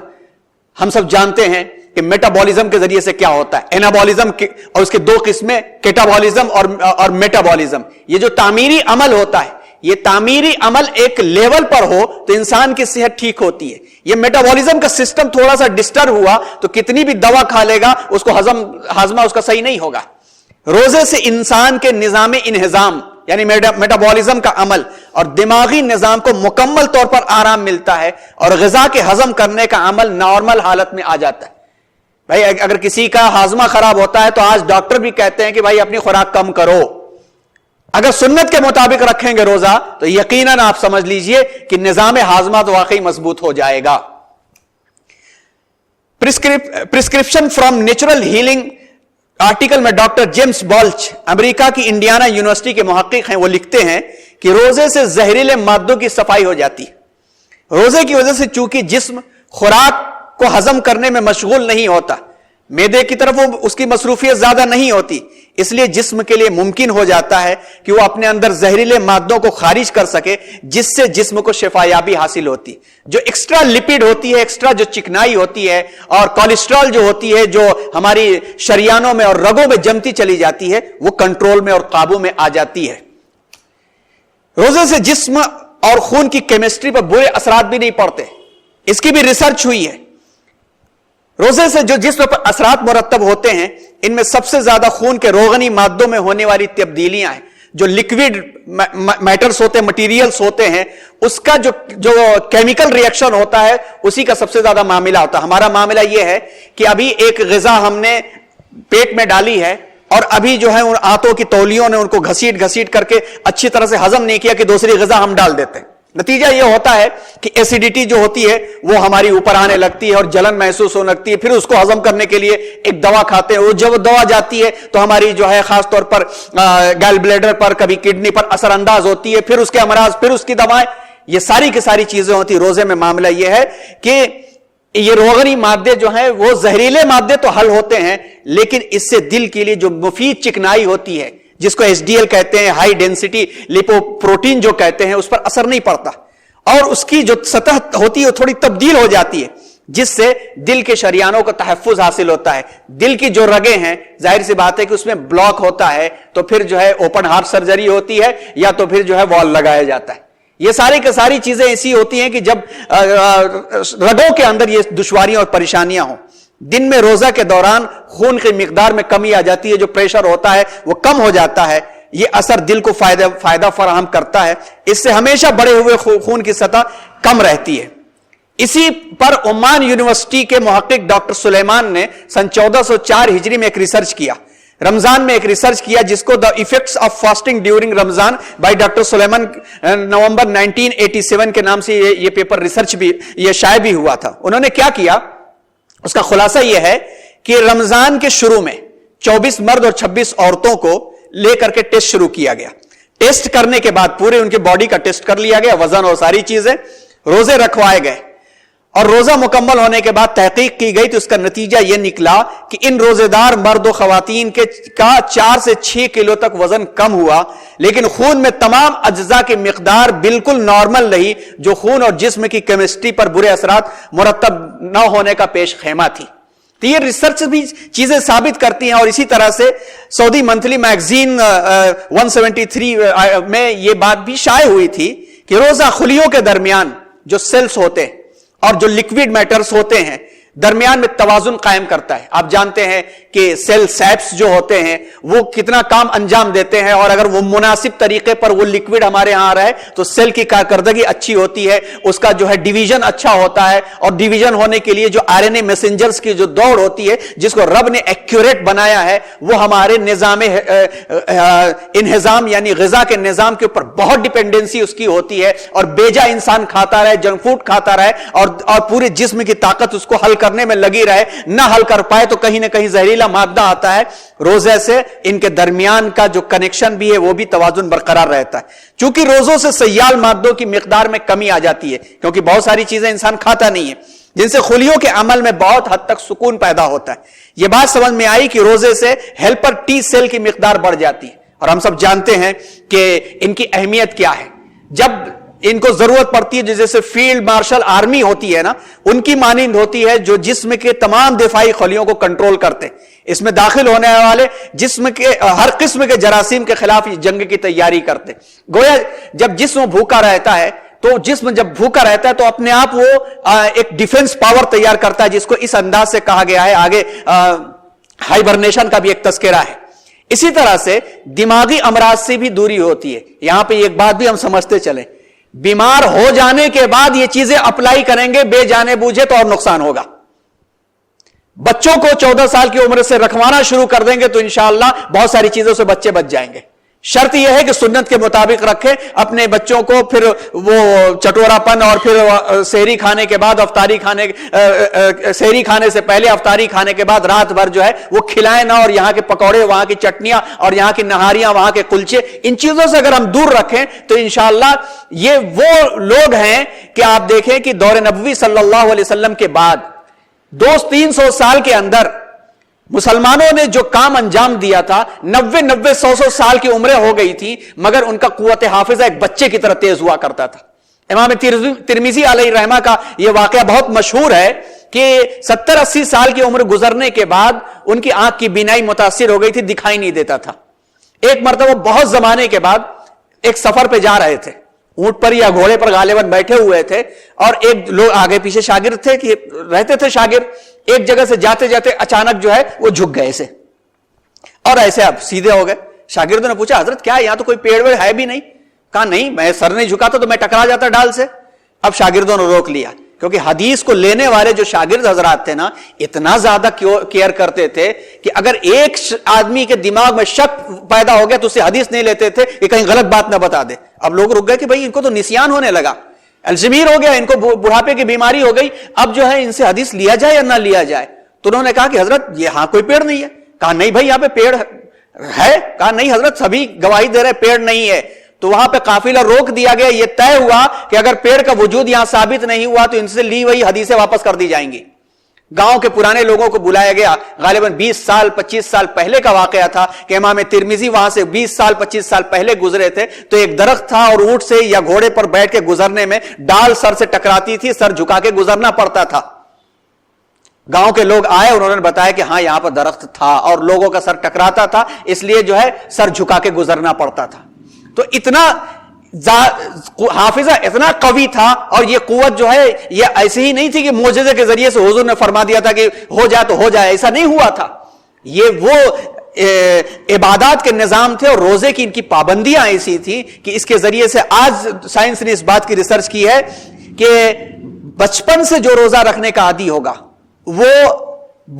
ہم سب جانتے ہیں کہ میٹابولزم کے ذریعے سے کیا ہوتا ہے, انابولزم اور اس کے 2 قسمیں, کیٹابولزم اور میٹابولزم. یہ جو تعمیری عمل ہوتا ہے, یہ تعمیری عمل ایک لیول پر ہو تو انسان کی صحت ٹھیک ہوتی ہے. یہ میٹابولزم کا سسٹم تھوڑا سا ڈسٹرب ہوا تو کتنی بھی دوا کھا لے گا اس کو ہاضمہ اس کا صحیح نہیں ہوگا. روزے سے انسان کے نظام انہضام یعنی میٹابولزم کا عمل اور دماغی نظام کو مکمل طور پر آرام ملتا ہے, اور غذا کے ہضم کرنے کا عمل نارمل حالت میں آ جاتا ہے. بھائی اگر کسی کا ہاضمہ خراب ہوتا ہے تو آج ڈاکٹر بھی کہتے ہیں کہ بھائی اپنی خوراک کم کرو. اگر سنت کے مطابق رکھیں گے روزہ تو یقیناً آپ سمجھ لیجئے کہ نظام ہاضمہ تو واقعی مضبوط ہو جائے گا. Prescription from natural healing article میں ڈاکٹر جیمز بالچ امریکہ کی انڈیانا یونیورسٹی کے محقق ہیں, وہ لکھتے ہیں کہ روزے سے زہریلے مادوں کی صفائی ہو جاتی ہے. روزے کی وجہ سے چونکہ جسم خوراک کو ہضم کرنے میں مشغول نہیں ہوتا, معدے کی طرف اس کی مصروفیت زیادہ نہیں ہوتی, اس لیے جسم کے لیے ممکن ہو جاتا ہے کہ وہ اپنے اندر زہریلے مادوں کو خارج کر سکے, جس سے جسم کو شفایابی حاصل ہوتی. جو ایکسٹرا لپڈ ہوتی ہے, ایکسٹرا جو چکنائی ہوتی ہے, اور کولیسٹرول جو ہوتی ہے جو ہماری شریانوں میں اور رگوں میں جمتی چلی جاتی ہے, وہ کنٹرول میں اور قابو میں آ جاتی ہے. روزے سے جسم اور خون کی کیمسٹری پر برے اثرات بھی نہیں پڑتے, اس کی بھی ریسرچ ہوئی ہے. روزے سے جو جسم پر اثرات مرتب ہوتے ہیں ان میں سب سے زیادہ خون کے روغنی مادوں میں ہونے والی تبدیلیاں ہیں. جو لکوڈ میٹرز ہوتے ہیں, مٹیریلز ہوتے ہیں, اس کا جو کیمیکل ریئیکشن ہوتا ہے اسی کا سب سے زیادہ معاملہ ہوتا ہے. ہمارا معاملہ یہ ہے کہ ابھی ایک غذا ہم نے پیٹ میں ڈالی ہے اور ابھی جو ہے ان آنتوں کی تولیوں نے ان کو گھسیٹ کر کے اچھی طرح سے ہضم نہیں کیا کہ دوسری غذا ہم ڈال دیتے ہیں. نتیجہ یہ ہوتا ہے کہ ایسیڈیٹی جو ہوتی ہے وہ ہماری اوپر آنے لگتی ہے اور جلن محسوس ہونے لگتی ہے. پھر اس کو ہضم کرنے کے لیے ایک دوا کھاتے ہیں, وہ جب دوا جاتی ہے تو ہماری جو ہے خاص طور پر گال بلیڈر پر, کبھی کڈنی پر اثر انداز ہوتی ہے, پھر اس کے امراض, پھر اس کی دوائیں, یہ ساری کی ساری چیزیں ہوتی. روزے میں معاملہ یہ ہے کہ یہ روغنی مادے جو ہیں وہ زہریلے مادے تو حل ہوتے ہیں, لیکن اس سے دل کے لیے جو مفید چکنائی ہوتی ہے, جس کو HDL کہتے ہیں, ہائی ڈینسٹی لیپو پروٹین جو کہتے ہیں, اس پر اثر نہیں پڑتا, اور اس کی جو سطح ہوتی ہے وہ تھوڑی تبدیل ہو جاتی ہے, جس سے دل کے شریانوں کو تحفظ حاصل ہوتا ہے. دل کی جو رگیں ہیں ظاہر سی بات ہے کہ اس میں بلاک ہوتا ہے, تو پھر جو ہے اوپن ہارٹ سرجری ہوتی ہے, یا تو پھر جو ہے وال لگایا جاتا ہے. یہ ساری کی ساری چیزیں ایسی ہوتی ہیں کہ جب رگوں کے اندر یہ دشواریاں اور پریشانیاں ہوں, دن میں روزہ کے دوران خون کی مقدار میں کمی آ جاتی ہے, جو پریشر ہوتا ہے وہ کم ہو جاتا ہے, یہ اثر دل کو فائدہ فراہم کرتا ہے, اس سے ہمیشہ بڑھے ہوئے خون کی سطح کم رہتی ہے. اسی پر عمان یونیورسٹی کے محقق ڈاکٹر سلیمان نے سن 1404 ہجری میں ایک ریسرچ کیا, رمضان میں ایک ریسرچ کیا, جس کو the effects of fasting during Ramzan by doctor Suleman, November 1987 کے نام سے یہ پیپر ریسرچ بھی یہ شائع بھی ہوا تھا. انہوں نے کیا کیا, اس کا خلاصہ یہ ہے کہ رمضان کے شروع میں 24 مرد اور 26 عورتوں کو لے کر کے ٹیسٹ شروع کیا گیا. ٹیسٹ کرنے کے بعد پورے ان کے باڈی کا ٹیسٹ کر لیا گیا, وزن اور ساری چیزیں, روزے رکھوائے گئے, اور روزہ مکمل ہونے کے بعد تحقیق کی گئی تو اس کا نتیجہ یہ نکلا کہ ان روزے دار مرد و خواتین کا 4 سے 6 کلو تک وزن کم ہوا, لیکن خون میں تمام اجزاء کی مقدار بالکل نارمل رہی, جو خون اور جسم کی کیمسٹری پر برے اثرات مرتب نہ ہونے کا پیش خیمہ تھی. تو یہ ریسرچ بھی چیزیں ثابت کرتی ہیں. اور اسی طرح سے سعودی منتھلی میگزین 173 میں یہ بات بھی شائع ہوئی تھی کہ روزہ خلیوں کے درمیان جو سیلز ہوتے ہیں اور جو لیکوڈ میٹرز ہوتے ہیں درمیان میں توازن قائم کرتا ہے. آپ جانتے ہیں کہ سیل سیپس جو ہوتے ہیں وہ کتنا کام انجام دیتے ہیں, اور اگر وہ مناسب طریقے پر وہ لیکوڈ ہمارے ہاں آ رہا ہے تو سیل کی کارکردگی اچھی ہوتی ہے, اس کا جو ہے ڈیویژن اچھا ہوتا ہے, اور ڈیویژن ہونے کے لیے جو RNA میسنجرز کی جو دوڑ ہوتی ہے جس کو رب نے ایکوریٹ بنایا ہے, وہ ہمارے نظام انہضام یعنی غذا کے نظام کے اوپر بہت ڈیپینڈنسی اس کی ہوتی ہے, اور بیجا انسان کھاتا رہے, جنک فوڈ کھاتا رہے, اور پورے جسم کی طاقت اس کو حل کرنے میں لگی رہے, نہ حل کر پائے تو کہیں نہ کہیں زہریلا مادہ آتا ہے. روزے سے ان کے درمیان کا جو کنیکشن بھی ہے وہ بھی توازن برقرار رہتا ہے. چونکہ روزوں سے سیال مادوں کی مقدار میں کمی آ جاتی ہے, کیونکہ بہت ساری چیزیں انسان کھاتا نہیں ہے, جن سے خلیوں کے عمل میں بہت حد تک سکون پیدا ہوتا ہے. یہ بات سمجھ میں آئی کہ روزے سے ہیلپر ٹی سیل کی مقدار بڑھ جاتی ہے, اور ہم سب جانتے ہیں کہ ان کی اہمیت کیا ہے. جب ان کو ضرورت پڑتی ہے, جیسے فیلڈ مارشل آرمی ہوتی ہے نا, ان کی مانند ہوتی ہے جو جسم کے تمام دفاعی خلیوں کو کنٹرول کرتے, اس میں داخل ہونے والے جسم کے ہر قسم کے جراثیم کے خلاف جنگ کی تیاری کرتے. گویا جب جسم بھوکا رہتا ہے تو جسم جب بھوکا رہتا ہے تو اپنے آپ وہ ایک ڈیفنس پاور تیار کرتا ہے, جس کو اس انداز سے کہا گیا ہے, آگے ہائبرنیشن کا بھی ایک تذکرہ ہے. اسی طرح سے دماغی امراض سے بھی دوری ہوتی ہے. یہاں پہ ایک بات بھی ہم سمجھتے چلیں, بیمار ہو جانے کے بعد یہ چیزیں اپلائی کریں گے بے جانے بوجھے تو اور نقصان ہوگا. بچوں کو 14 سال کی عمر سے رکھوانا شروع کر دیں گے تو انشاءاللہ بہت ساری چیزوں سے بچے بچ جائیں گے. شرط یہ ہے کہ سنت کے مطابق رکھیں اپنے بچوں کو, پھر وہ چٹورا پن, اور پھر سحری کھانے کے بعد افطاری سحری کھانے سے پہلے افطاری کھانے کے بعد رات بھر جو ہے وہ کھلائیں نہ, اور یہاں کے پکوڑے, وہاں کی چٹنیاں, اور یہاں کی نہاریاں, وہاں کے کلچے, ان چیزوں سے اگر ہم دور رکھیں تو انشاءاللہ یہ وہ لوگ ہیں کہ آپ دیکھیں کہ دور نبوی صلی اللہ علیہ وسلم کے بعد 200-300 سال کے اندر مسلمانوں نے جو کام انجام دیا تھا, 90-100 سال کی عمریں ہو گئی تھی, مگر ان کا قوت حافظہ ایک بچے کی طرح تیز ہوا کرتا تھا. امام ترمذی علیہ رحمہ کا یہ واقعہ بہت مشہور ہے کہ 70-80 سال کی عمر گزرنے کے بعد ان کی آنکھ کی بینائی متاثر ہو گئی تھی, دکھائی نہیں دیتا تھا. ایک مرتبہ بہت زمانے کے بعد ایک سفر پہ جا رہے تھے, اونٹ پر یا گھوڑے پر غالباً بیٹھے ہوئے تھے, اور ایک لوگ آگے پیچھے شاگرد تھے کہ رہتے تھے شاگرد, ایک جگہ سے جاتے جاتے اچانک جو ہے وہ جھک گئے ایسے, اور ایسے اب سیدھے ہو گئے. شاگردوں نے پوچھا, حضرت کیا یہاں تو کوئی پیڑ ویڑ ہے بھی نہیں؟ کہا نہیں, میں سر نہیں جھکا تو میں ٹکرا جاتا ڈال سے. اب شاگردوں نے روک لیا, کیونکہ حدیث کو لینے والے جو شاگرد حضرات تھے نا اتنا زیادہ کیئر کرتے تھے کہ اگر ایک آدمی کے دماغ میں شک پیدا ہو گیا تو اسے حدیث نہیں لیتے تھے کہ کہیں غلط بات نہ بتا دے. اب لوگ رک گئے کہ بھائی ان کو تو نسیان ہونے لگا, الزیمیر ہو گیا, ان کو بڑھاپے کی بیماری ہو گئی, اب جو ہے ان سے حدیث لیا جائے یا نہ لیا جائے. تو انہوں نے کہا کہ حضرت یہاں کوئی پیڑ نہیں ہے. کہا نہیں بھائی یہاں پہ پیڑ ہے. کہا نہیں حضرت سبھی گواہی دے رہے پیڑ نہیں ہے. تو وہاں پہ قافلہ روک دیا گیا. یہ طے ہوا کہ اگر پیڑ کا وجود یہاں ثابت نہیں ہوا تو ان سے لی ہوئی حدیثیں واپس کر دی جائیں گی. گاؤں کے پرانے لوگوں کو بلایا گیا. غالباً 20 سال 25 سال پہلے کا واقعہ تھا کہ امام ترمذی وہاں سے 20 سال 25 سال پہلے گزرے تھے. تو ایک درخت تھا اور اونٹ سے یا گھوڑے پر بیٹھ کے گزرنے میں ڈال سر سے ٹکراتی تھی, سر جھکا کے گزرنا پڑتا تھا. گاؤں کے لوگ آئے, انہوں نے بتایا کہ ہاں یہاں پر درخت تھا اور لوگوں کا سر ٹکراتا تھا, اس لیے جو ہے سر جھکا کے گزرنا پڑتا تھا. تو اتنا حافظہ اتنا قوی تھا. اور یہ قوت جو ہے یہ ایسے ہی نہیں تھی کہ معجزے کے ذریعے سے حضور نے فرما دیا تھا کہ ہو جائے تو ہو جائے, ایسا نہیں ہوا تھا. یہ وہ عبادات کے نظام تھے اور روزے کی ان کی پابندیاں ایسی تھی کہ اس کے ذریعے سے آج سائنس نے اس بات کی ریسرچ کی ہے کہ بچپن سے جو روزہ رکھنے کا عادی ہوگا وہ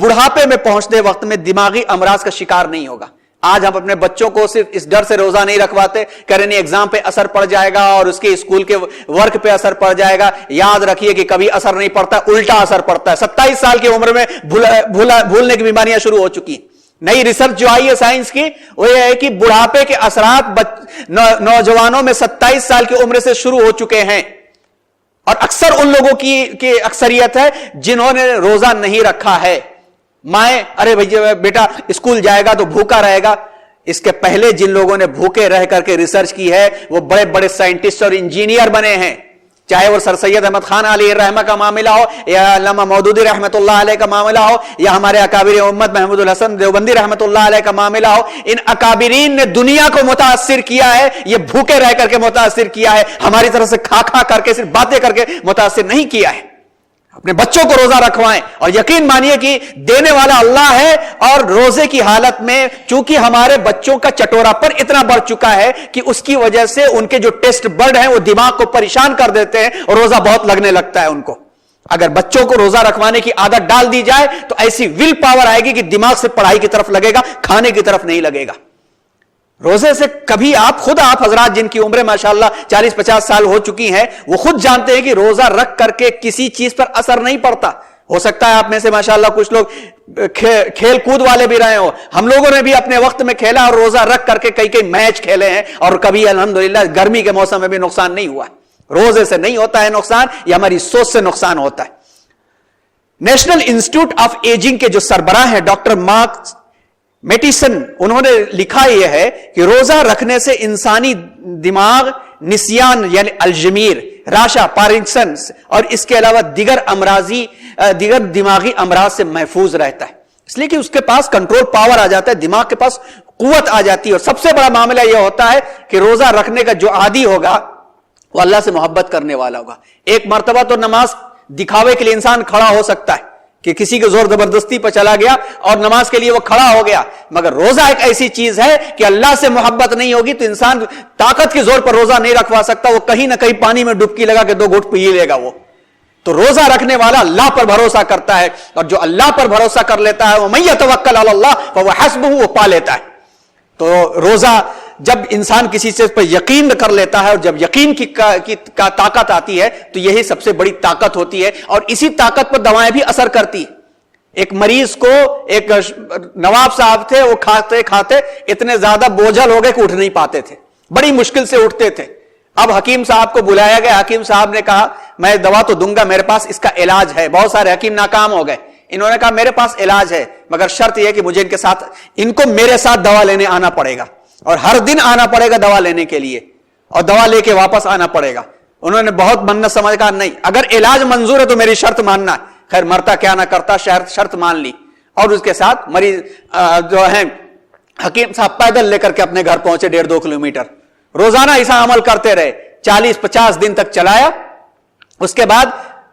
بڑھاپے میں پہنچتے وقت میں دماغی امراض کا شکار نہیں ہوگا. آج ہم اپنے بچوں کو صرف اس ڈر سے روزہ نہیں رکھواتے کہ نہیں ایگزام پہ اثر پڑ جائے گا اور اس کے اسکول کے ورک پہ اثر پڑ جائے گا. یاد رکھیے کہ کبھی اثر نہیں پڑتا, الٹا اثر پڑتا ہے. 27 سال کی عمر میں بھولنے کی بیماریاں شروع ہو چکی. نئی ریسرچ جو آئی ہے سائنس کی وہ یہ ہے کہ بڑھاپے کے اثرات نوجوانوں میں 27 سال کی عمر سے شروع ہو چکے ہیں. اور اکثر ان لوگوں کی اکثریت ہے جنہوں نے روزہ نہیں رکھا ہے. مائیں ارے بھائی بیٹا اسکول جائے گا تو بھوکا رہے گا. اس کے پہلے جن لوگوں نے بھوکے رہ کر کے ریسرچ کی ہے وہ بڑے بڑے سائنٹسٹ اور انجینئر بنے ہیں. چاہے وہ سر سید احمد خان علیہ الرحمہ کا معاملہ ہو یا علامہ مودودی رحمت اللہ علیہ کا معاملہ ہو یا ہمارے اکابر امت محمود الحسن دیوبندی رحمت اللہ علیہ کا معاملہ ہو. ان اکابرین نے دنیا کو متاثر کیا ہے, یہ بھوکے رہ کر کے متاثر کیا ہے, ہماری طرف سے کھا کھا کر کے صرف باتیں کر کے متاثر نہیں کیا ہے. اپنے بچوں کو روزہ رکھوائیں اور یقین مانیے کہ دینے والا اللہ ہے. اور روزے کی حالت میں چونکہ ہمارے بچوں کا چٹورا پر اتنا بڑھ چکا ہے کہ اس کی وجہ سے ان کے جو ٹیسٹ برڈ ہیں وہ دماغ کو پریشان کر دیتے ہیں اور روزہ بہت لگنے لگتا ہے ان کو. اگر بچوں کو روزہ رکھوانے کی عادت ڈال دی جائے تو ایسی ول پاور آئے گی کہ دماغ سے پڑھائی کی طرف لگے گا, کھانے کی طرف نہیں لگے گا. روزے سے کبھی آپ حضرات جن کی عمریں ماشاءاللہ 40-50 سال ہو چکی ہیں وہ خود جانتے ہیں کہ روزہ رکھ کر کے کسی چیز پر اثر نہیں پڑتا. ہو سکتا ہے آپ میں سے ماشاءاللہ کچھ لوگ کھیل کود والے بھی رہے ہو. ہم لوگوں نے بھی اپنے وقت میں کھیلا اور روزہ رکھ کر کے کئی میچ کھیلے ہیں اور کبھی الحمدللہ گرمی کے موسم میں بھی نقصان نہیں ہوا. روزے سے نہیں ہوتا ہے نقصان, یہ ہماری سوچ سے نقصان ہوتا ہے. نیشنل انسٹیٹیوٹ آف ایجنگ کے جو سربراہ ہیں ڈاکٹر مارک میٹیسن, انہوں نے لکھا یہ ہے کہ روزہ رکھنے سے انسانی دماغ نسیان یعنی الزیمیر, راشا, پارکنسنس اور اس کے علاوہ دیگر دماغی امراض سے محفوظ رہتا ہے. اس لیے کہ اس کے پاس کنٹرول پاور آ جاتا ہے, دماغ کے پاس قوت آ جاتی ہے. اور سب سے بڑا معاملہ یہ ہوتا ہے کہ روزہ رکھنے کا جو عادی ہوگا وہ اللہ سے محبت کرنے والا ہوگا. ایک مرتبہ تو نماز دکھاوے کے لیے انسان کھڑا ہو سکتا ہے کہ کسی کے زور زبردستی پر چلا گیا اور نماز کے لیے وہ کھڑا ہو گیا, مگر روزہ ایک ایسی چیز ہے کہ اللہ سے محبت نہیں ہوگی تو انسان طاقت کے زور پر روزہ نہیں رکھوا سکتا. وہ کہیں نہ کہیں پانی میں ڈبکی لگا کے 2 گھونٹ پی لے گا. وہ تو روزہ رکھنے والا اللہ پر بھروسہ کرتا ہے, اور جو اللہ پر بھروسہ کر لیتا ہے وہ من یتوکل علی اللہ فہو حسبہ, وہ پا لیتا ہے. تو روزہ جب انسان کسی چیز پر یقین کر لیتا ہے اور جب یقین کی طاقت آتی ہے تو یہی سب سے بڑی طاقت ہوتی ہے. اور اسی طاقت پر دوائیں بھی اثر کرتی ہیں. ایک مریض کو ایک نواب صاحب تھے, وہ کھاتے کھاتے اتنے زیادہ بوجھل ہو گئے کہ اٹھ نہیں پاتے تھے, بڑی مشکل سے اٹھتے تھے. اب حکیم صاحب کو بلایا گیا. حکیم صاحب نے کہا میں دوا تو دوں گا, میرے پاس اس کا علاج ہے. بہت سارے حکیم ناکام ہو گئے. انہوں نے کہا میرے پاس علاج ہے, مگر شرط یہ کہ مجھے ان کو میرے ساتھ دوا لینے آنا پڑے گا اور ہر دن آنا پڑے گا دوا لینے کے لیے, اور دوا لے کے واپس آنا پڑے گا. انہوں نے بہت منت سمجھ کہا نہیں, اگر علاج منظور ہے تو میری شرط ماننا ہے. خیر مرتا کیا نہ کرتا, شرط مان لی. اور اس کے ساتھ مریض جو ہیں حکیم صاحب پیدل لے کر کے اپنے گھر پہنچے 1.5-2 کلومیٹر. روزانہ ایسا عمل کرتے رہے, 40-50 دن تک چلایا. اس کے بعد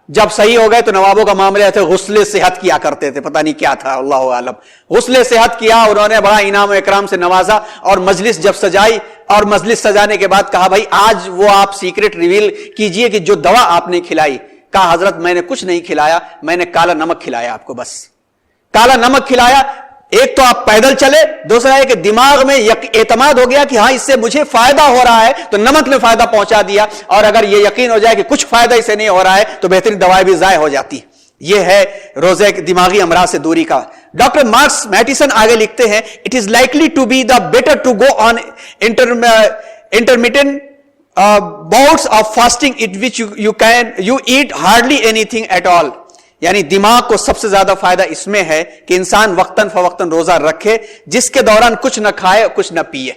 جب صحیح ہو گئے تو نوابوں کا معاملہ تھے غسل صحت کیا کرتے تھے, پتہ نہیں کیا تھا, اللہ عالم. غسل صحت کیا, انہوں نے بڑا انعام و اکرام سے نوازا اور مجلس جب سجائی اور مجلس سجانے کے بعد کہا بھائی آج وہ آپ سیکرٹ ریویل کیجئے کہ جو دوا آپ نے کھلائی. کہا حضرت میں نے کچھ نہیں کھلایا، میں نے کالا نمک کھلایا آپ کو، بس کالا نمک کھلایا۔ ایک تو آپ پیدل چلے، دوسرا ہے کہ دماغ میں اعتماد ہو گیا کہ ہاں اس سے مجھے فائدہ ہو رہا ہے، تو نمک نے فائدہ پہنچا دیا، اور اگر یہ یقین ہو جائے کہ کچھ فائدہ اسے نہیں ہو رہا ہے تو بہترین دوائیں بھی ضائع ہو جاتی ہے۔ یہ ہے روزے دماغی امراض سے دوری کا۔ ڈاکٹر مارکس میٹیسن آگے لکھتے ہیں it is likely to be the better to go on intermittent bouts of fasting in which you eat hardly anything at all، یعنی دماغ کو سب سے زیادہ فائدہ اس میں ہے کہ انسان وقتاً فوقتاً روزہ رکھے جس کے دوران کچھ نہ کھائے کچھ نہ پیے۔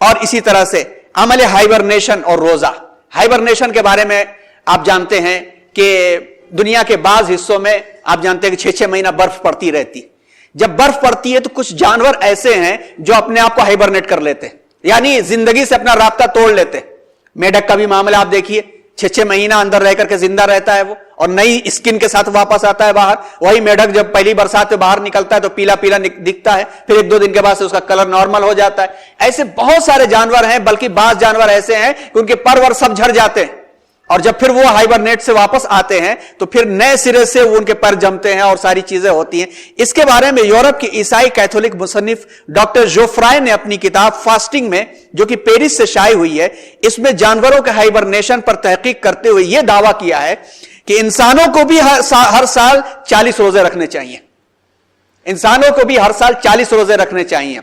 اور اسی طرح سے عمل ہائبرنیشن اور روزہ۔ ہائبرنیشن کے بارے میں آپ جانتے ہیں کہ دنیا کے بعض حصوں میں آپ جانتے ہیں کہ 6 مہینہ برف پڑتی رہتی۔ جب برف پڑتی ہے تو کچھ جانور ایسے ہیں جو اپنے آپ کو ہائبرنیٹ کر لیتے، یعنی زندگی سے اپنا رابطہ توڑ لیتے۔ میڈک کا بھی معاملہ آپ دیکھیے، 6 مہینہ اندر رہ کر کے زندہ رہتا ہے وہ، اور نئی اسکن کے ساتھ واپس آتا ہے باہر۔ وہی میڈک جب پہلی برسات میں باہر نکلتا ہے تو پیلا پیلا دکھتا ہے، پھر 1-2 دن کے بعد سے اس کا کلر نارمل ہو جاتا ہے۔ ایسے بہت سارے جانور ہیں، بلکہ بعض جانور ایسے ہیں کہ ان کے پر ور سب جھڑ جاتے ہیں، اور جب پھر وہ ہائبرنیٹ سے واپس آتے ہیں تو پھر نئے سرے سے وہ ان کے پر جمتے ہیں اور ساری چیزیں ہوتی ہیں۔ اس کے بارے میں یورپ کے عیسائی کیتھولک مصنف ڈاکٹر جوفرائے نے اپنی کتاب فاسٹنگ میں، جو کہ پیرس سے شائع ہوئی ہے، اس میں جانوروں کے ہائبرنیشن پر تحقیق کرتے ہوئے یہ دعویٰ کیا ہے کہ انسانوں کو بھی ہر سال 40 روزے رکھنے چاہیے۔ انسانوں کو بھی ہر سال 40 روزے رکھنے چاہیے۔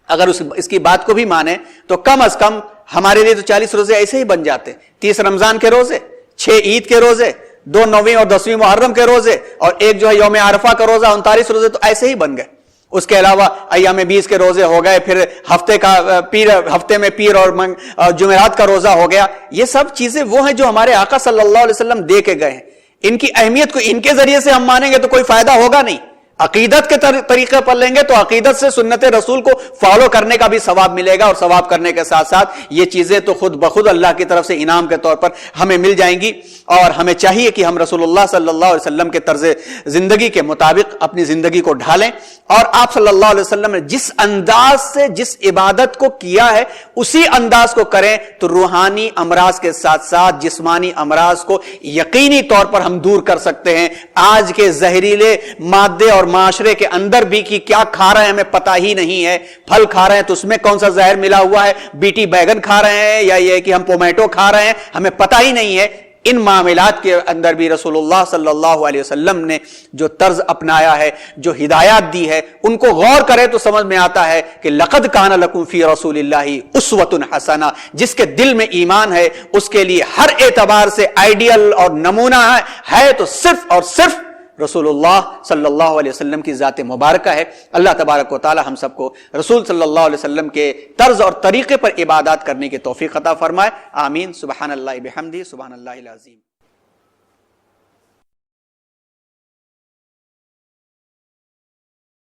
اگر اس کی بات کو بھی مانے تو کم از کم ہمارے لیے تو 40 روزے ایسے ہی بن جاتے، 30 رمضان کے روزے، 6 عید کے روزے، 2 9ویں اور 10ویں محرم کے روزے، اور ایک جو ہے یوم عرفہ کا روزہ، 39 روزے تو ایسے ہی بن گئے۔ اس کے علاوہ ایام 20 کے روزے ہو گئے، پھر ہفتے میں پیر اور جمعرات کا روزہ ہو گیا۔ یہ سب چیزیں وہ ہیں جو ہمارے آقا صلی اللہ علیہ وسلم دے کے گئے ہیں۔ ان کی اہمیت کو ان کے ذریعے سے ہم مانیں گے تو کوئی فائدہ ہوگا نہیں۔ عقیدت کے طریقے پر لیں گے تو عقیدت سے سنت رسول کو فالو کرنے کا بھی ثواب ملے گا، اور ثواب کرنے کے ساتھ ساتھ یہ چیزیں تو خود بخود اللہ کی طرف سے انعام کے طور پر ہمیں مل جائیں گی۔ اور ہمیں چاہیے کہ ہم رسول اللہ صلی اللہ علیہ وسلم کے طرز زندگی کے مطابق اپنی زندگی کو ڈھالیں، اور آپ صلی اللہ علیہ وسلم نے جس انداز سے جس عبادت کو کیا ہے اسی انداز کو کریں تو روحانی امراض کے ساتھ ساتھ جسمانی امراض کو یقینی طور پر ہم دور کر سکتے ہیں۔ آج کے زہریلے مادے اور معاشرے کے اندر بھی کہ کیا کھا رہے ہیں ہمیں پتہ ہی نہیں ہے۔ پھل کھا رہے ہیں تو اس میں کون سا زہر ملا ہوا ہے، بیٹی بیگن کھا رہے ہیں یا یہ کہ ہم ٹومیٹو کھا رہے ہیں، ہمیں پتہ ہی نہیں ہے۔ ان معاملات کے اندر بھی رسول اللہ صلی اللہ علیہ وسلم نے جو طرز اپنایا ہے، جو ہدایات دی ہے، ان کو غور کرے تو سمجھ میں آتا ہے کہ لقد کان لکم فی رسول اللہ اسوۃ حسنہ۔ جس کے دل میں ایمان ہے اس کے لیے ہر اعتبار سے آئیڈیل اور نمونہ ہے تو صرف اور صرف رسول اللہ صلی اللہ علیہ وسلم کی ذات مبارکہ ہے۔ اللہ تبارک و تعالی ہم سب کو رسول صلی اللہ علیہ وسلم کے طرز اور طریقے پر عبادات کرنے کی توفیق عطا فرمائے، آمین۔ سبحان اللہ بحمدہ، سبحان اللہ العظیم۔